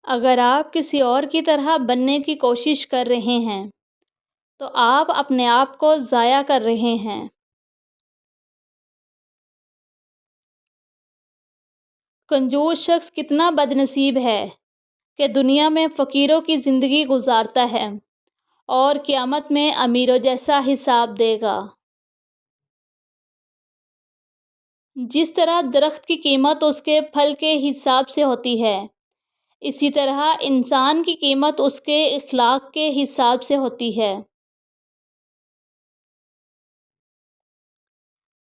اگر آپ کسی اور کی طرح بننے کی کوشش کر رہے ہیں تو آپ اپنے آپ کو ضائع کر رہے ہیں۔ کنجوس شخص کتنا بد نصیب ہے کہ دنیا میں فقیروں کی زندگی گزارتا ہے اور قیامت میں امیروں جیسا حساب دے گا۔ جس طرح درخت کی قیمت اس کے پھل کے حساب سے ہوتی ہے، اسی طرح انسان کی قیمت اس کے اخلاق کے حساب سے ہوتی ہے۔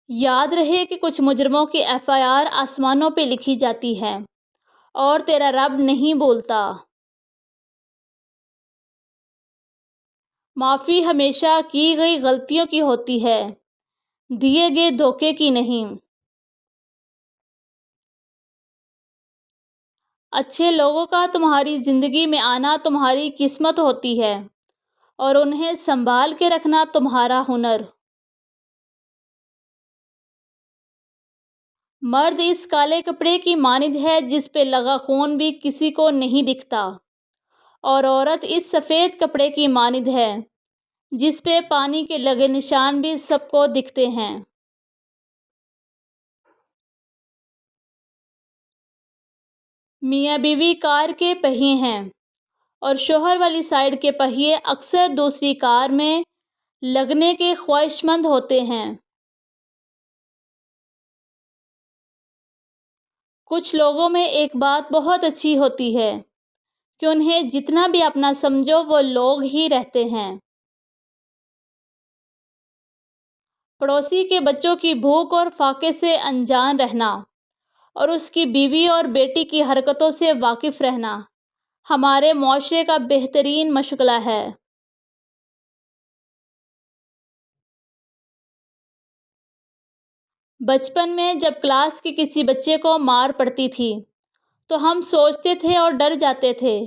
یاد رہے کہ کچھ مجرموں کی FIR آسمانوں پہ لکھی جاتی ہے اور تیرا رب نہیں بولتا۔ معافی ہمیشہ کی گئی غلطیوں کی ہوتی ہے، دیے گئے دھوکے کی نہیں۔ اچھے لوگوں کا تمہاری زندگی میں آنا تمہاری قسمت ہوتی ہے اور انہیں سنبھال کے رکھنا تمہارا ہنر۔ مرد اس کالے کپڑے کی مانند ہے جس پہ لگا خون بھی کسی کو نہیں دکھتا، اور عورت اس سفید کپڑے کی مانند ہے جس پہ پانی کے لگے نشان بھی سب کو دکھتے ہیں۔ میاں بیوی کار کے پہیے ہیں اور شوہر والی سائیڈ کے پہیے اکثر دوسری کار میں لگنے کے خواہش مند ہوتے ہیں۔ کچھ لوگوں میں ایک بات بہت اچھی ہوتی ہے کہ انہیں جتنا بھی اپنا سمجھو وہ لوگ ہی رہتے ہیں۔ پڑوسی کے بچوں کی بھوک اور فاقے سے انجان رہنا اور اس کی بیوی اور بیٹی کی حرکتوں سے واقف رہنا ہمارے معاشرے کا بہترین مشغلہ ہے۔ بچپن میں جب کلاس کے کسی بچے کو مار پڑتی تھی تو ہم سوچتے تھے اور ڈر جاتے تھے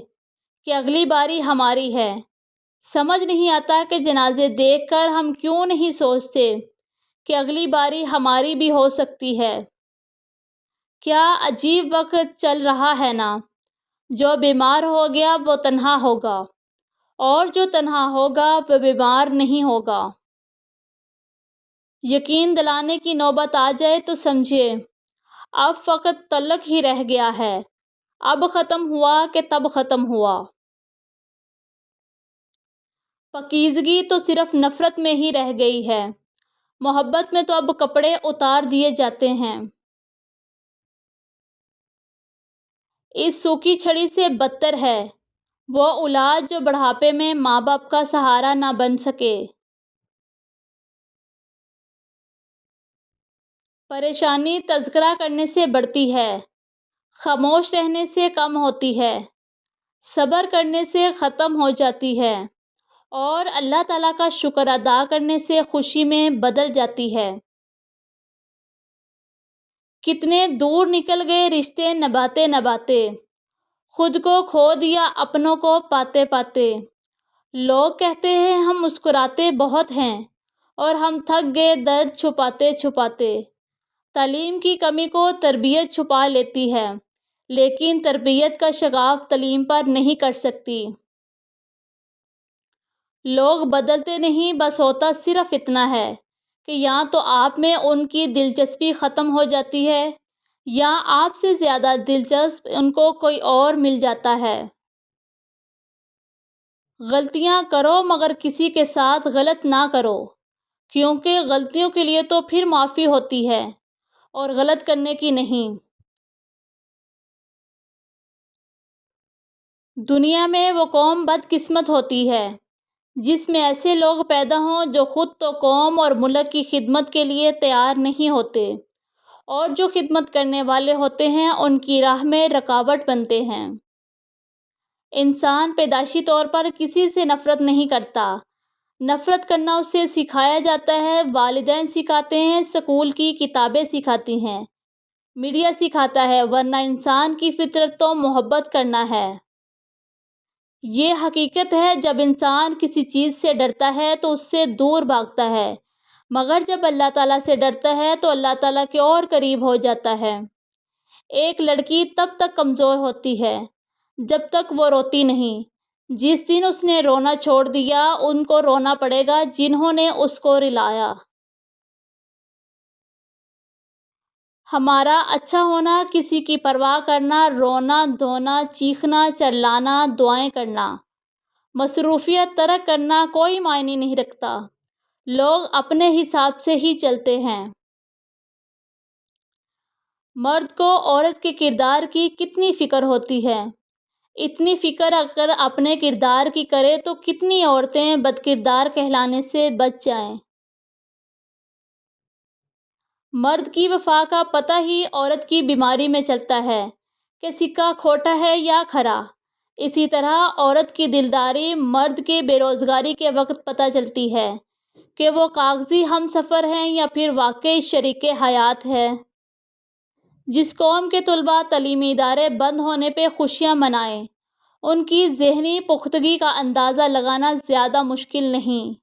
کہ اگلی باری ہماری ہے۔ سمجھ نہیں آتا کہ جنازے دیکھ کر ہم کیوں نہیں سوچتے کہ اگلی باری ہماری بھی ہو سکتی ہے۔ کیا عجیب وقت چل رہا ہے نا۔ جو بیمار ہو گیا وہ تنہا ہوگا اور جو تنہا ہوگا وہ بیمار نہیں ہوگا۔ یقین دلانے کی نوبت آ جائے تو سمجھے اب فقط تعلق ہی رہ گیا ہے، اب ختم ہوا کہ تب ختم ہوا۔ پاکیزگی تو صرف نفرت میں ہی رہ گئی ہے، محبت میں تو اب کپڑے اتار دیے جاتے ہیں۔ اس سوکھی چھڑی سے بدتر ہے وہ اولاد جو بڑھاپے میں ماں باپ کا سہارا نہ بن سکے۔ پریشانی تذکرہ کرنے سے بڑھتی ہے، خاموش رہنے سے کم ہوتی ہے، صبر کرنے سے ختم ہو جاتی ہے اور اللہ تعالیٰ کا شکر ادا کرنے سے خوشی میں بدل جاتی ہے۔ کتنے دور نکل گئے رشتے نبھاتے نبھاتے، خود کو کھو دیا اپنوں کو پاتے پاتے۔ لوگ کہتے ہیں ہم مسکراتے بہت ہیں اور ہم تھک گئے درد چھپاتے چھپاتے۔ تعلیم کی کمی کو تربیت چھپا لیتی ہے، لیکن تربیت کا شگاف تعلیم پر نہیں کر سکتی۔ لوگ بدلتے نہیں، بس ہوتا صرف اتنا ہے کہ یا تو آپ میں ان کی دلچسپی ختم ہو جاتی ہے یا آپ سے زیادہ دلچسپ ان کو کوئی اور مل جاتا ہے۔ غلطیاں کرو مگر کسی کے ساتھ غلط نہ کرو، کیونکہ غلطیوں کے لیے تو پھر معافی ہوتی ہے اور غلط کرنے کی نہیں۔ دنیا میں وہ قوم بد قسمت ہوتی ہے جس میں ایسے لوگ پیدا ہوں جو خود تو قوم اور ملک کی خدمت کے لیے تیار نہیں ہوتے اور جو خدمت کرنے والے ہوتے ہیں ان کی راہ میں رکاوٹ بنتے ہیں۔ انسان پیدائشی طور پر کسی سے نفرت نہیں کرتا، نفرت کرنا اسے سکھایا جاتا ہے، والدین سکھاتے ہیں، اسکول کی کتابیں سکھاتی ہیں، میڈیا سکھاتا ہے، ورنہ انسان کی فطرت تو محبت کرنا ہے۔ یہ حقیقت ہے جب انسان کسی چیز سے ڈرتا ہے تو اس سے دور بھاگتا ہے، مگر جب اللہ تعالیٰ سے ڈرتا ہے تو اللہ تعالیٰ کے اور قریب ہو جاتا ہے۔ ایک لڑکی تب تک کمزور ہوتی ہے جب تک وہ روتی نہیں۔ جس دن اس نے رونا چھوڑ دیا، ان کو رونا پڑے گا جنہوں نے اس کو رلایا۔ ہمارا اچھا ہونا، کسی کی پرواہ کرنا، رونا دھونا، چیخنا چلانا، دعائیں کرنا، مصروفیت ترک کرنا کوئی معنی نہیں رکھتا۔ لوگ اپنے حساب سے ہی چلتے ہیں۔ مرد کو عورت کے کردار کی کتنی فکر ہوتی ہے؟ اتنی فکر اگر اپنے کردار کی کرے تو کتنی عورتیں بد کردار کہلانے سے بچ جائیں۔ مرد کی وفا کا پتہ ہی عورت کی بیماری میں چلتا ہے کہ سکہ کھوٹا ہے یا کھرا۔ اسی طرح عورت کی دلداری مرد کی بے روزگاری کے وقت پتہ چلتی ہے کہ وہ کاغذی ہم سفر ہیں یا پھر واقعی شریک حیات ہے۔ جس قوم کے طلباء تعلیمی ادارے بند ہونے پہ خوشیاں منائیں، ان کی ذہنی پختگی کا اندازہ لگانا زیادہ مشکل نہیں۔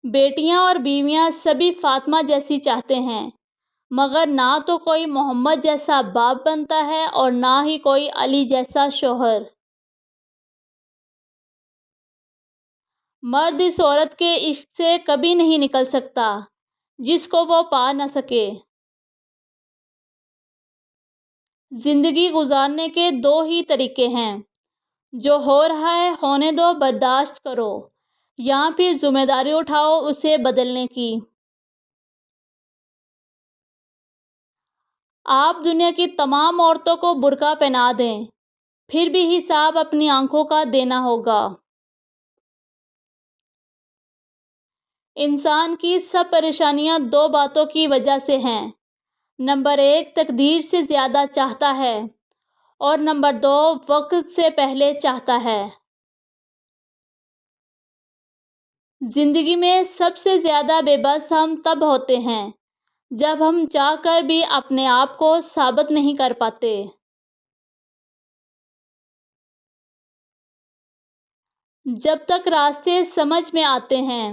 بیٹیاں اور بیویاں سبھی فاطمہ جیسی چاہتے ہیں، مگر نہ تو کوئی محمد جیسا باپ بنتا ہے اور نہ ہی کوئی علی جیسا شوہر۔ مرد اس عورت کے عشق سے کبھی نہیں نکل سکتا جس کو وہ پا نہ سکے۔ زندگی گزارنے کے دو ہی طریقے ہیں، جو ہو رہا ہے ہونے دو، برداشت کرو، یا پھر ذمہ داری اٹھاؤ اسے بدلنے کی۔ آپ دنیا کی تمام عورتوں کو برقع پہنا دیں، پھر بھی حساب اپنی آنکھوں کا دینا ہوگا۔ انسان کی سب پریشانیاں دو باتوں کی وجہ سے ہیں۔ نمبر 1، تقدیر سے زیادہ چاہتا ہے، اور نمبر 2، وقت سے پہلے چاہتا ہے۔ زندگی میں سب سے زیادہ بے بس ہم تب ہوتے ہیں جب ہم چاہ کر بھی اپنے آپ کو ثابت نہیں کر پاتے۔ جب تک راستے سمجھ میں آتے ہیں،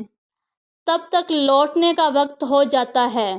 تب تک لوٹنے کا وقت ہو جاتا ہے۔